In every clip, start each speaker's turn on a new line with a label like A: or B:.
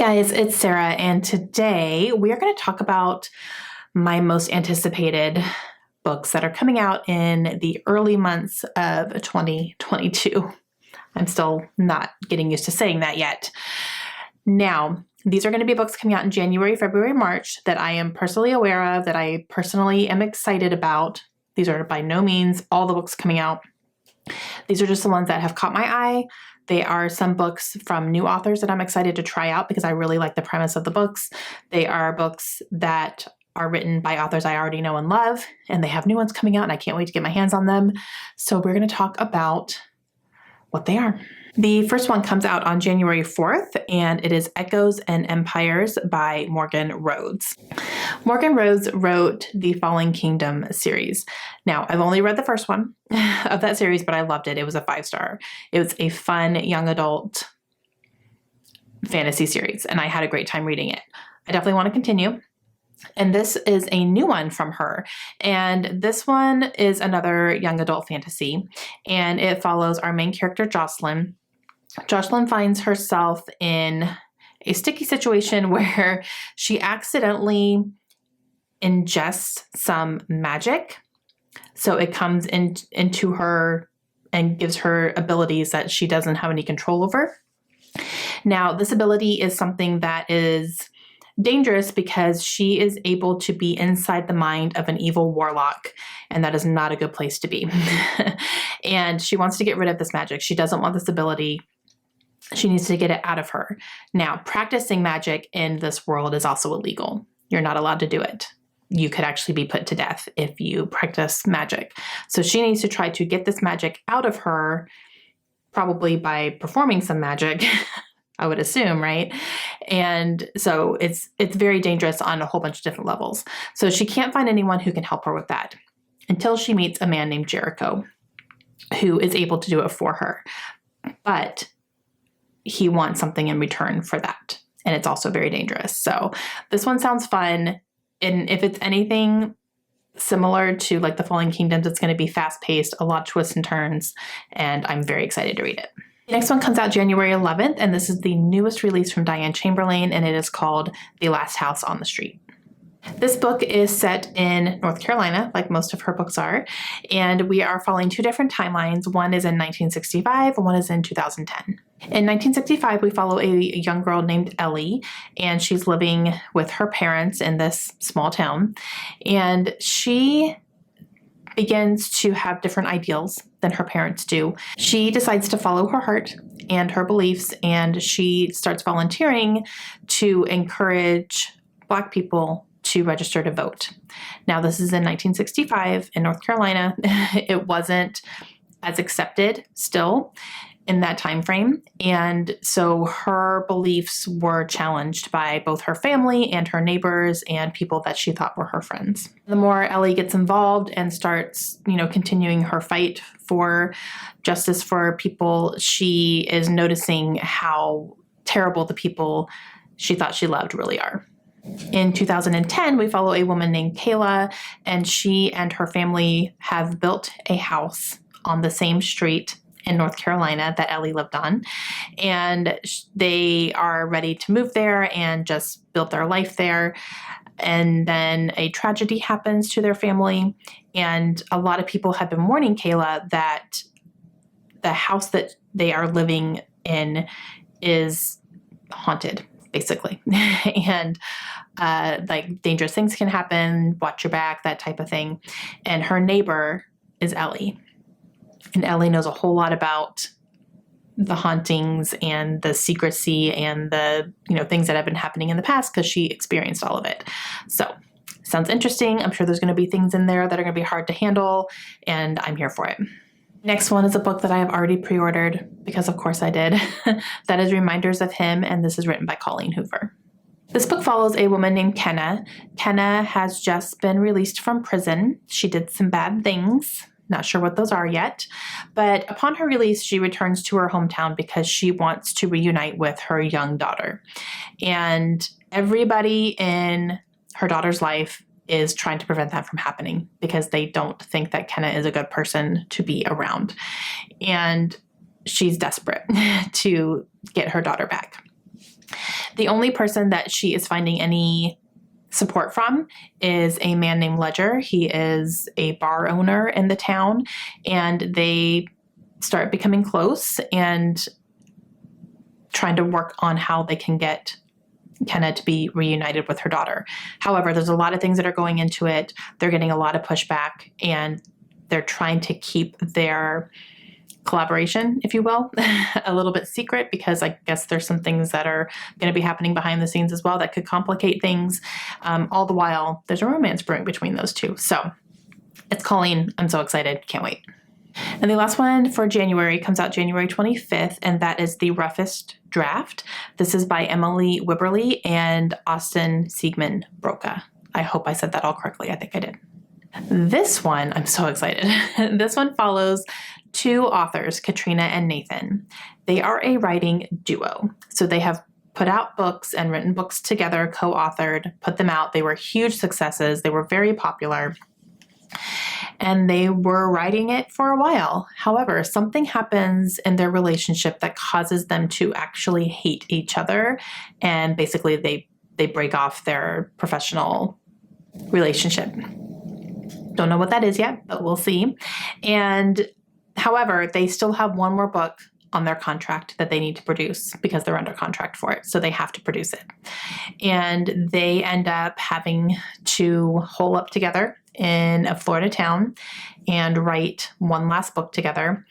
A: guys, it's Sarah, and today we are going to talk about my most anticipated books that are coming out in the early months of 2022. I'm still not getting used to saying that yet. Now, these are going to be books coming out in January, February, March that I am personally aware of, that I personally am excited about. These are by no means all the books coming out. These are just the ones that have caught my eye. They are some books from new authors that I'm excited to try out because I really like the premise of the books. They are books that are written by authors I already know and love, and they have new ones coming out, and I can't wait to get my hands on them. So we're going to talk about what they are. The first one comes out on January 4th, and it is Echoes and Empires by Morgan Rhodes. Morgan Rhodes wrote the Fallen Kingdom series. Now, I've only read the first one of that series, but I loved it. It was a 5-star. It was a fun young adult fantasy series, and I had a great time reading it. I definitely want to continue. And this is a new one from her. And this one is another young adult fantasy, and it follows our main character, Jocelyn. Jocelyn finds herself in a sticky situation where she accidentally ingests some magic. So it comes into her and gives her abilities that she doesn't have any control over. Now, this ability is something that is dangerous because she is able to be inside the mind of an evil warlock, and that is not a good place to be. And she wants to get rid of this magic. She doesn't want this ability. She needs to get it out of her. Now, practicing magic in this world is also illegal. You're not allowed to do it. You could actually be put to death if you practice magic. So she needs to try to get this magic out of her, probably by performing some magic, I would assume, right? And so it's very dangerous on a whole bunch of different levels. So she can't find anyone who can help her with that until she meets a man named Jericho, who is able to do it for her. But he wants something in return for that. And it's also very dangerous. So this one sounds fun. And if it's anything similar to like the Fallen Kingdoms, it's going to be fast-paced, a lot of twists and turns, and I'm very excited to read it. The next one comes out January 11th, and this is the newest release from Diane Chamberlain, and it is called The Last House on the Street. This book is set in North Carolina, like most of her books are, and we are following two different timelines. One is in 1965, and one is in 2010. In 1965, we follow a young girl named Ellie, and she's living with her parents in this small town, and she begins to have different ideals than her parents do. She decides to follow her heart and her beliefs, and she starts volunteering to encourage Black people to register to vote. Now, this is in 1965 in North Carolina. It wasn't as accepted still in that time frame, and so her beliefs were challenged by both her family and her neighbors and people that she thought were her friends. The more Ellie gets involved and starts, continuing her fight for justice for people, she is noticing how terrible the people she thought she loved really are. In 2010, we follow a woman named Kayla, and she and her family have built a house on the same street in North Carolina that Ellie lived on, and they are ready to move there and just build their life there. And then a tragedy happens to their family, and a lot of people have been warning Kayla that the house that they are living in is haunted, basically. And like dangerous things can happen, watch your back, that type of thing. And her neighbor is Ellie. And Ellie knows a whole lot about the hauntings and the secrecy and the, things that have been happening in the past because she experienced all of it. So, sounds interesting. I'm sure there's going to be things in there that are going to be hard to handle, and I'm here for it. Next one is a book that I have already pre-ordered because, of course, I did. That is Reminders of Him, and this is written by Colleen Hoover. This book follows a woman named Kenna. Kenna has just been released from prison. She did some bad things. Not sure what those are yet, but upon her release, she returns to her hometown because she wants to reunite with her young daughter. And everybody in her daughter's life is trying to prevent that from happening because they don't think that Kenna is a good person to be around. And she's desperate to get her daughter back. The only person that she is finding any support from is a man named Ledger. He is a bar owner in the town, and they start becoming close and trying to work on how they can get Kenna to be reunited with her daughter. However, there's a lot of things that are going into it. They're getting a lot of pushback, and they're trying to keep their collaboration, if you will, a little bit secret, because I guess there's some things that are going to be happening behind the scenes as well that could complicate things. All the while, there's a romance brewing between those two. So it's Colleen. I'm so excited. Can't wait. And the last one for January comes out January 25th, and that is The Roughest Draft. This is by Emily Wibberley and Austin Siegman Broca. I hope I said that all correctly. I think I did. This one, I'm so excited. This one follows two authors, Katrina and Nathan. They are a writing duo. So they have put out books and written books together, co-authored, put them out. They were huge successes. They were very popular. And they were writing it for a while. However, something happens in their relationship that causes them to actually hate each other. And basically they break off their professional relationship. Don't know what that is yet, but we'll see. And however, they still have one more book on their contract that they need to produce because they're under contract for it. So they have to produce it. And they end up having to hole up together in a Florida town and write one last book together,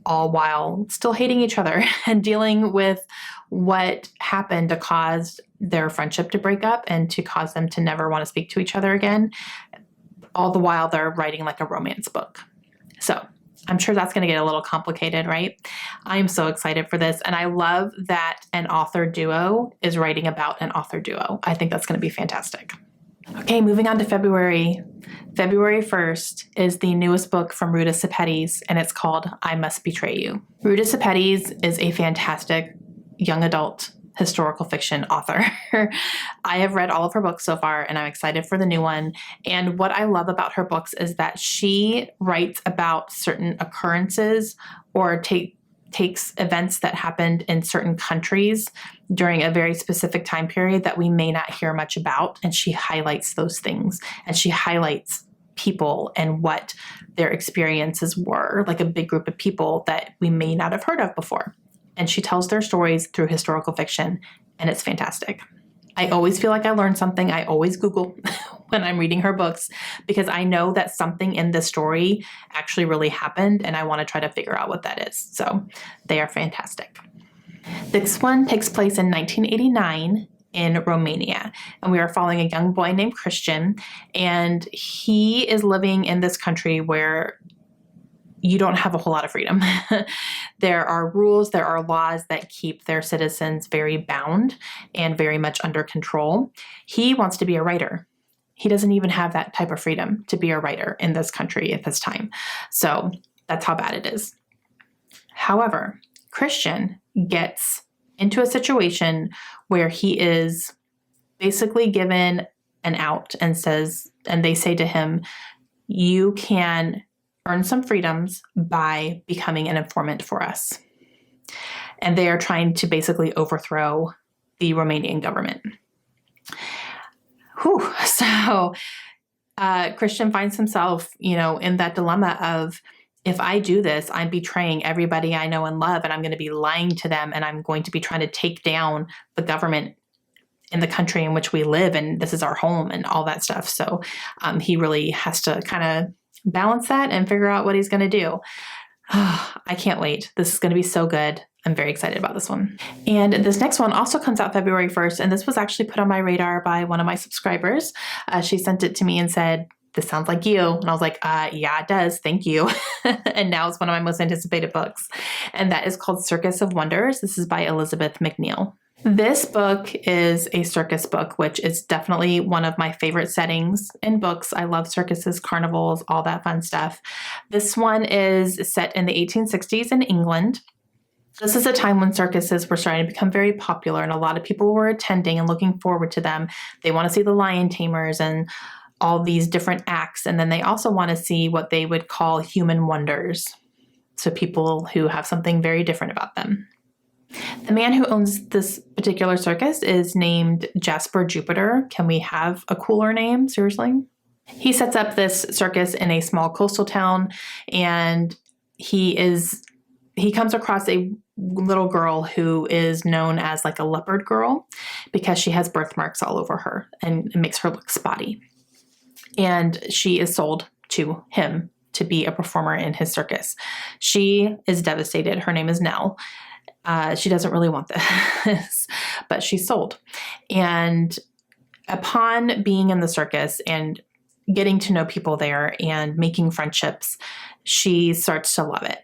A: all while still hating each other and dealing with what happened to cause their friendship to break up and to cause them to never want to speak to each other again. All the while they're writing like a romance book. So I'm sure that's going to get a little complicated, right? I'm so excited for this. And I love that an author duo is writing about an author duo. I think that's going to be fantastic. Okay, moving on to February. February 1st is the newest book from Ruta Sepetys, and it's called I Must Betray You. Ruta Sepetys is a fantastic young adult historical fiction author. I have read all of her books so far, and I'm excited for the new one. And what I love about her books is that she writes about certain occurrences or takes events that happened in certain countries during a very specific time period that we may not hear much about. And she highlights those things, and she highlights people and what their experiences were, like a big group of people that we may not have heard of before. And she tells their stories through historical fiction, and it's fantastic. I always feel like I learned something. I always Google when I'm reading her books because I know that something in the story actually really happened, and I want to try to figure out what that is. So they are fantastic. This one takes place in 1989 in Romania, and we are following a young boy named Christian, and he is living in this country where you don't have a whole lot of freedom. There are rules, there are laws that keep their citizens very bound and very much under control. He wants to be a writer. He doesn't even have that type of freedom to be a writer in this country at this time. So that's how bad it is. However, Christian gets into a situation where he is basically given an out and they say to him, you can earn some freedoms by becoming an informant for us. And they are trying to basically overthrow the Romanian government. So Christian finds himself, in that dilemma of, if I do this, I'm betraying everybody I know and love, and I'm going to be lying to them, and I'm going to be trying to take down the government in the country in which we live, and this is our home and all that stuff. So he really has to kind of balance that and figure out what he's going to do. I can't wait. This is going to be so good. I'm very excited about this one. And this next one also comes out February 1st, and this was actually put on my radar by one of my subscribers. She sent it to me and said, this sounds like you. And I was like, yeah, it does. Thank you. And now it's one of my most anticipated books. And that is called Circus of Wonders. This is by Elizabeth McNeil. This book is a circus book, which is definitely one of my favorite settings in books. I love circuses, carnivals, all that fun stuff. This one is set in the 1860s in England. This is a time when circuses were starting to become very popular, and a lot of people were attending and looking forward to them. They want to see the lion tamers and all these different acts. And then they also want to see what they would call human wonders. So people who have something very different about them. The man who owns this particular circus is named Jasper Jupiter. Can we have a cooler name? Seriously? He sets up this circus in a small coastal town, and he comes across a little girl who is known as like a leopard girl because she has birthmarks all over her and it makes her look spotty. And she is sold to him to be a performer in his circus. She is devastated. Her name is Nell. She doesn't really want this, but she's sold. And upon being in the circus and getting to know people there and making friendships, she starts to love it.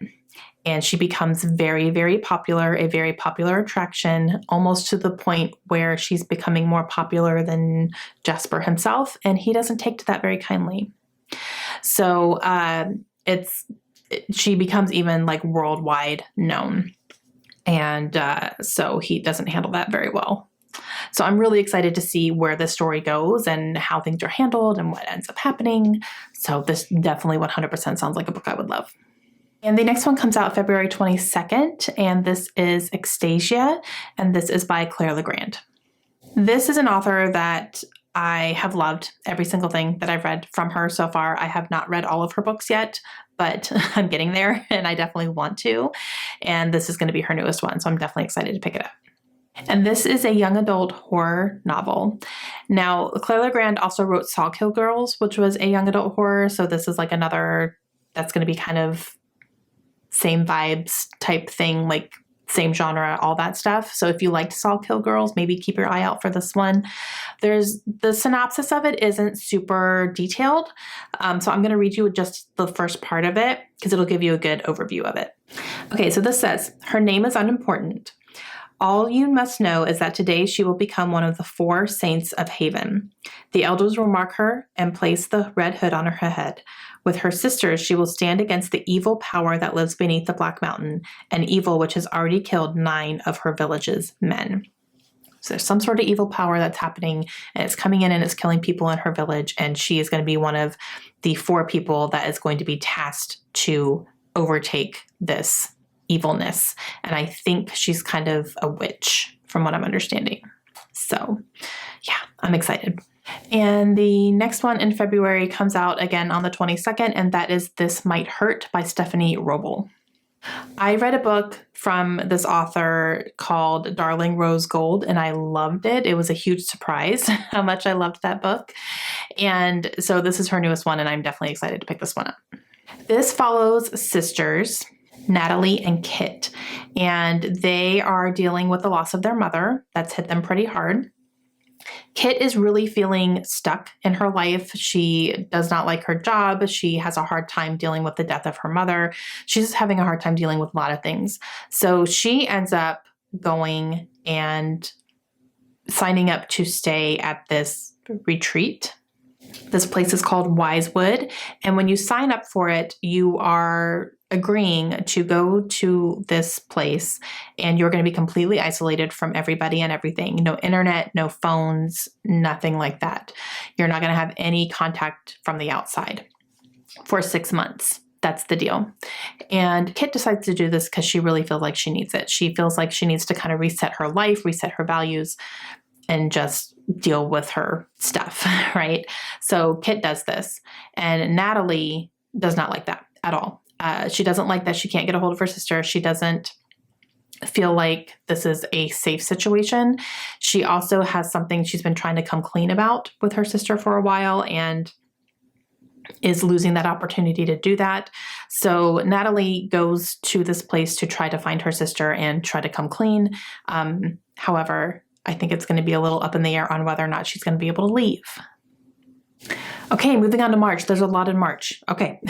A: And she becomes very, very popular, a very popular attraction, almost to the point where she's becoming more popular than Jasper himself. And he doesn't take to that very kindly. So she becomes even like worldwide known. And so he doesn't handle that very well. So I'm really excited to see where this story goes and how things are handled and what ends up happening. So this definitely 100% sounds like a book I would love. And the next one comes out February 22nd, and this is Ecstasia, and this is by Claire Legrand. This is an author that I have loved every single thing that I've read from her so far. I have not read all of her books yet, but I'm getting there, and I definitely want to. And this is going to be her newest one, so I'm definitely excited to pick it up. And this is a young adult horror novel. Now, Claire Legrand also wrote Saw Kill Girls, which was a young adult horror, so this is like another that's going to be kind of same vibes type thing, like same genre, all that stuff. So if you liked Saw Kill Girls, maybe keep your eye out for this one. The synopsis of it isn't super detailed. So I'm going to read you just the first part of it because it'll give you a good overview of it. Okay, so this says, her name is unimportant. All you must know is that today she will become one of the 4 saints of Haven. The elders will mark her and place the red hood on her head. With her sisters, she will stand against the evil power that lives beneath the Black Mountain, an evil which has already killed 9 of her village's men. So there's some sort of evil power that's happening, and it's coming in and it's killing people in her village, and she is going to be one of the 4 people that is going to be tasked to overtake this evilness. And I think she's kind of a witch from what I'm understanding. So yeah, I'm excited. And the next one in February comes out again on the 22nd, and that is This Might Hurt by Stephanie Roble. I read a book from this author called Darling Rose Gold, and I loved it. It was a huge surprise how much I loved that book. And so this is her newest one, and I'm definitely excited to pick this one up. This follows sisters, Natalie and Kit, and they are dealing with the loss of their mother. That's hit them pretty hard. Kit is really feeling stuck in her life. She does not like her job. She has a hard time dealing with the death of her mother. She's having a hard time dealing with a lot of things. So she ends up going and signing up to stay at this retreat. This place is called Wisewood. And when you sign up for it, you are agreeing to go to this place, and you're going to be completely isolated from everybody and everything. No internet, no phones, nothing like that. You're not going to have any contact from the outside for 6 months. That's the deal. And Kit decides to do this because she really feels like she needs it. She feels like she needs to kind of reset her life, reset her values, and just deal with her stuff, right? So Kit does this, and Natalie does not like that at all. She doesn't like that she can't get a hold of her sister. She doesn't feel like this is a safe situation. She also has something she's been trying to come clean about with her sister for a while and is losing that opportunity to do that. So Natalie goes to this place to try to find her sister and try to come clean. However, I think it's going to be a little up in the air on whether or not she's going to be able to leave. Okay, moving on to March. There's a lot in March. Okay,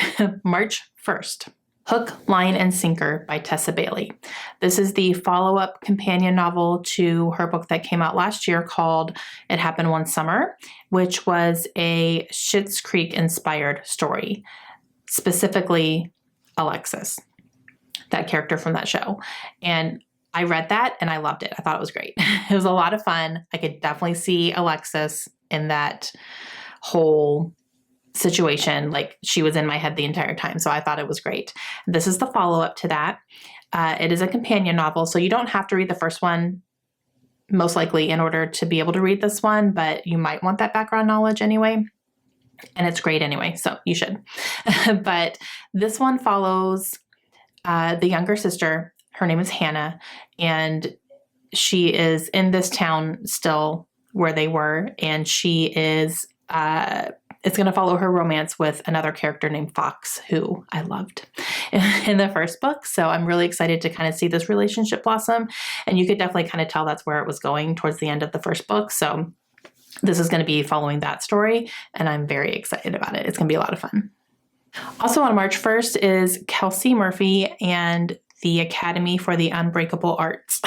A: March 1st. Hook, Line, and Sinker by Tessa Bailey. This is the follow-up companion novel to her book that came out last year called It Happened One Summer, which was a Schitt's Creek-inspired story, specifically Alexis, that character from that show. And I read that and I loved it. I thought it was great. It was a lot of fun. I could definitely see Alexis in that whole situation. Like, she was in my head the entire time. So I thought it was great. This is the follow-up to that. It is a companion novel, so you don't have to read the first one, most likely, in order to be able to read this one, but you might want that background knowledge anyway. And it's great anyway, so you should. But this one follows the younger sister. Her name is Hannah, and she is in this town still where they were, and she is it's going to follow her romance with another character named Fox, who I loved in the first book. So I'm really excited to kind of see this relationship blossom. And you could definitely kind of tell that's where it was going towards the end of the first book. So this is going to be following that story, and I'm very excited about it. It's going to be a lot of fun. Also on March 1st is Kelsey Murphy and the Academy for the Unbreakable Arts.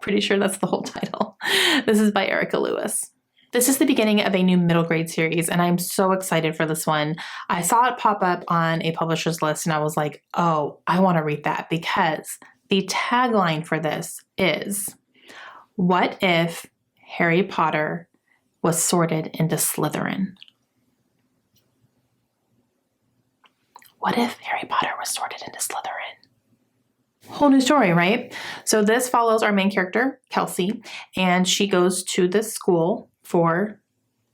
A: Pretty sure that's the whole title. This is by Erica Lewis. This is the beginning of a new middle grade series, and I'm so excited for this one. I saw it pop up on a publisher's list, and I was like, oh, I want to read that, because the tagline for this is, "What if Harry Potter was sorted into Slytherin?" What if Harry Potter was sorted into Slytherin? Whole new story, right? So this follows our main character, Kelsey, and she goes to this school for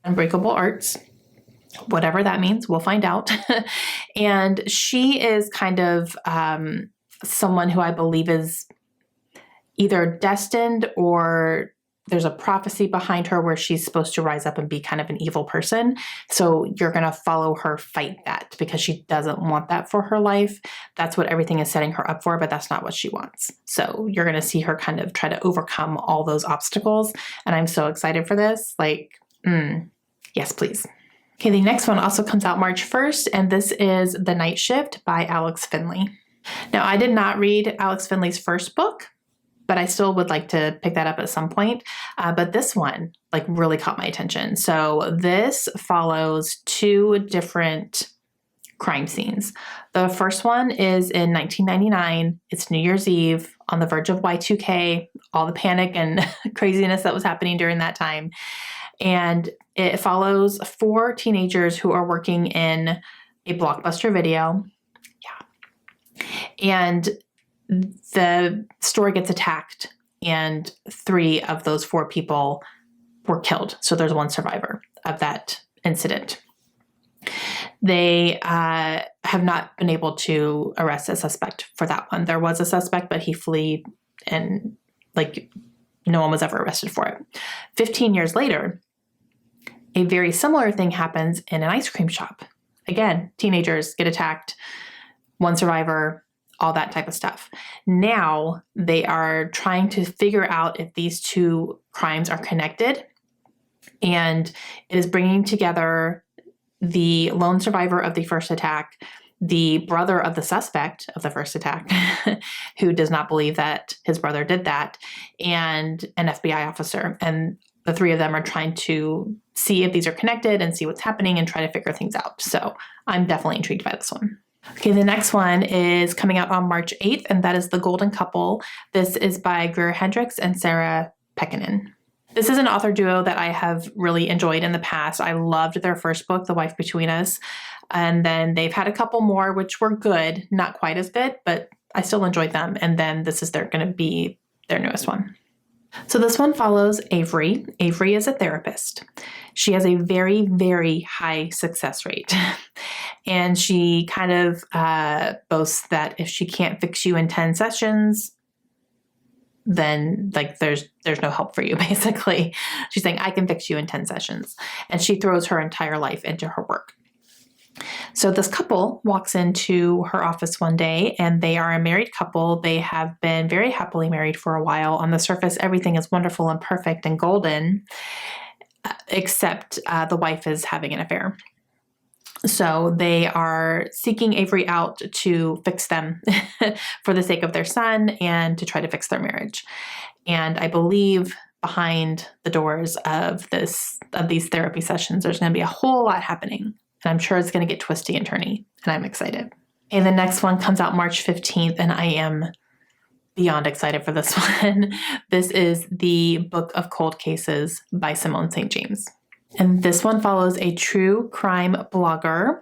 A: unbreakable arts, whatever that means, we'll find out. And she is kind of someone who I believe is either destined, or there's a prophecy behind her where she's supposed to rise up and be kind of an evil person. So you're going to follow her fight that, because she doesn't want that for her life. That's what everything is setting her up for, but that's not what she wants. So you're going to see her kind of try to overcome all those obstacles. And I'm so excited for this. Like, yes, please. Okay, the next one also comes out March 1st, and this is The Night Shift by Alex Finley. Now, I did not read Alex Finley's first book, but I still would like to pick that up at some point. But this one like really caught my attention. So this follows two different crime scenes. The first one is in 1999. It's New Year's Eve, on the verge of Y2K, all the panic and craziness that was happening during that time. And it follows 4 teenagers who are working in a Blockbuster Video. Yeah. And the store gets attacked, and 3 of those 4 people were killed. So there's 1 survivor of that incident. They have not been able to arrest a suspect for that one. There was a suspect, but he fled, and like no one was ever arrested for it. 15 years later, a very similar thing happens in an ice cream shop. Again, teenagers get attacked, 1 survivor, all that type of stuff. Now they are trying to figure out if these 2 crimes are connected, and it is bringing together the lone survivor of the first attack, the brother of the suspect of the first attack, who does not believe that his brother did that, and an FBI officer. And the 3 of them are trying to see if these are connected and see what's happening and try to figure things out. So I'm definitely intrigued by this one. Okay, the next one is coming out on March 8th, and that is The Golden Couple. This is by Greer Hendricks and Sarah Pekkanen. This is an author duo that I have really enjoyed in the past. I loved their first book, The Wife Between Us, and then they've had a couple more which were good, not quite as good, but I still enjoyed them. And then this is going to be their newest one. So this one follows Avery. Avery is a therapist. She has a very, very high success rate. And she kind of boasts that if she can't fix you in 10 sessions, then like there's no help for you, basically. She's saying, I can fix you in 10 sessions. And she throws her entire life into her work. So this couple walks into her office one day, and they are a married couple. They have been very happily married for a while. On the surface, everything is wonderful and perfect and golden, except the wife is having an affair. So they are seeking Avery out to fix them for the sake of their son and to try to fix their marriage. And I believe behind the doors of these therapy sessions, there's going to be a whole lot happening. And I'm sure it's going to get twisty and turny, and I'm excited. And the next one comes out March 15th, and I am beyond excited for this one. This is The Book of Cold Cases by Simone St. James. And this one follows a true crime blogger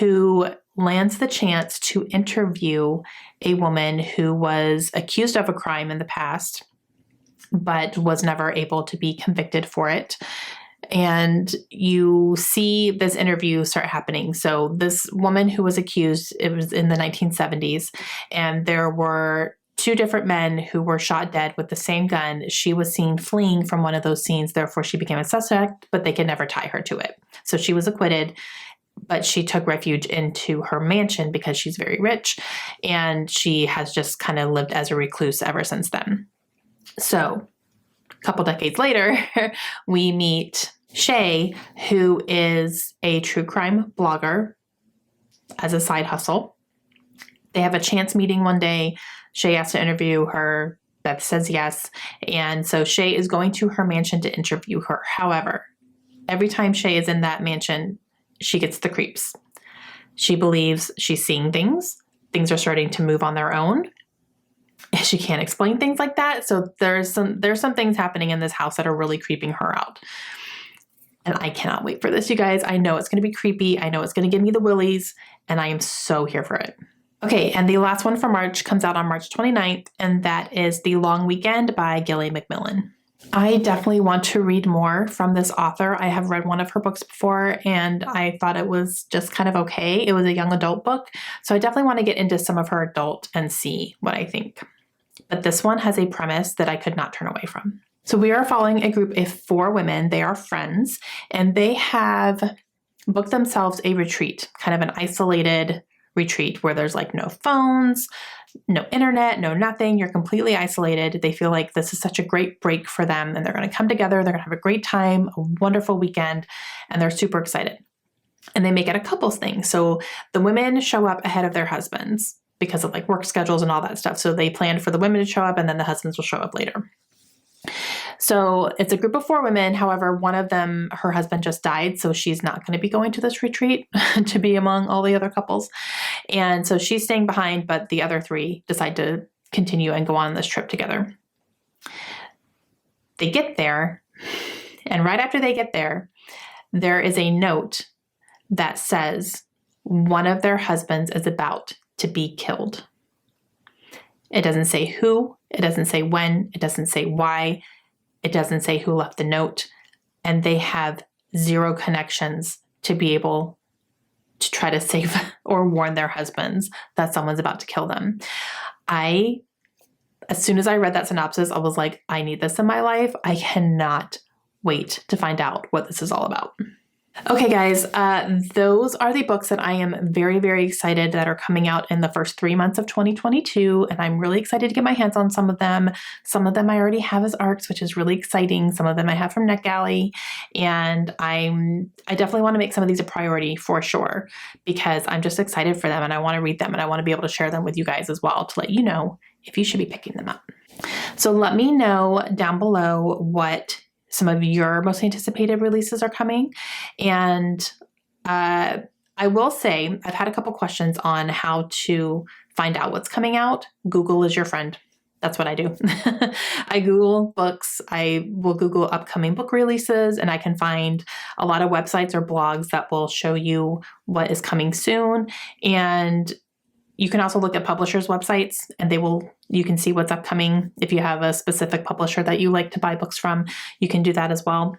A: who lands the chance to interview a woman who was accused of a crime in the past, but was never able to be convicted for it. And you see this interview start happening. So this woman who was accused, it was in the 1970s, and there were two different men who were shot dead with the same gun. She was seen fleeing from one of those scenes, therefore she became a suspect, but they could never tie her to it. So she was acquitted, but she took refuge into her mansion because she's very rich, and she has just kind of lived as a recluse ever since then. So a couple decades later, we meet Shay, who is a true crime blogger as a side hustle. They have a chance meeting one day. Shay asks to interview her. Beth says yes. And so Shay is going to her mansion to interview her. However, every time Shay is in that mansion, she gets the creeps. She believes she's seeing things. Things are starting to move on their own. She can't explain things like that. So there's some things happening in this house that are really creeping her out. And I cannot wait for this, you guys. I know it's going to be creepy. I know it's going to give me the willies, and I am so here for it. Okay, and the last one for March comes out on March 29th, and that is The Long Weekend by Gilly McMillan. I definitely want to read more from this author. I have read one of her books before, and I thought it was just kind of okay. It was a young adult book, so I definitely want to get into some of her adult and see what I think. But this one has a premise that I could not turn away from. So we are following a group of 4 women. They are friends, and they have booked themselves a retreat, kind of an isolated retreat where there's like no phones, no internet, no nothing. You're completely isolated. They feel like this is such a great break for them, and they're going to come together. They're going to have a great time, a wonderful weekend, and they're super excited. And they make it a couples thing. So the women show up ahead of their husbands because of like work schedules and all that stuff. So they planned for the women to show up, and then the husbands will show up later. So it's a group of 4 women. However, one of them, her husband just died, so she's not going to be going to this retreat to be among all the other couples. And so she's staying behind, but the other 3 decide to continue and go on this trip together. They get there, and right after they get there, there is a note that says one of their husbands is about to be killed. It doesn't say who, it doesn't say when, it doesn't say why, it doesn't say who left the note, and they have 0 connections to be able to try to save or warn their husbands that someone's about to kill them. As soon as I read that synopsis, I was like, I need this in my life. I cannot wait to find out what this is all about. Okay, guys, those are the books that I am very, very excited that are coming out in the first 3 months of 2022, and I'm really excited to get my hands on some of them. Some of them I already have as ARCs, which is really exciting. Some of them I have from NetGalley, and I definitely want to make some of these a priority for sure, because I'm just excited for them, and I want to read them, and I want to be able to share them with you guys as well to let you know if you should be picking them up. So let me know down below what some of your most anticipated releases are coming. And I will say, I've had a couple questions on how to find out what's coming out. Google is your friend. That's what I do. I Google books. I will Google upcoming book releases, and I can find a lot of websites or blogs that will show you what is coming soon. And you can also look at publishers' websites, and you can see what's upcoming. If you have a specific publisher that you like to buy books from, you can do that as well.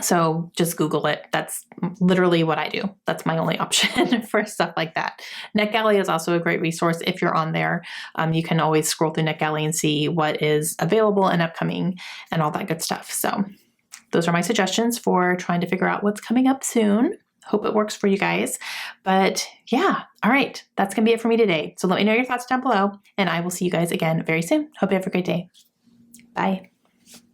A: So just Google it. That's literally what I do. That's my only option for stuff like that. NetGalley is also a great resource if you're on there. You can always scroll through NetGalley and see what is available and upcoming and all that good stuff. So those are my suggestions for trying to figure out what's coming up soon. Hope it works for you guys. But yeah, all right. That's going to be it for me today. So let me know your thoughts down below, and I will see you guys again very soon. Hope you have a great day. Bye.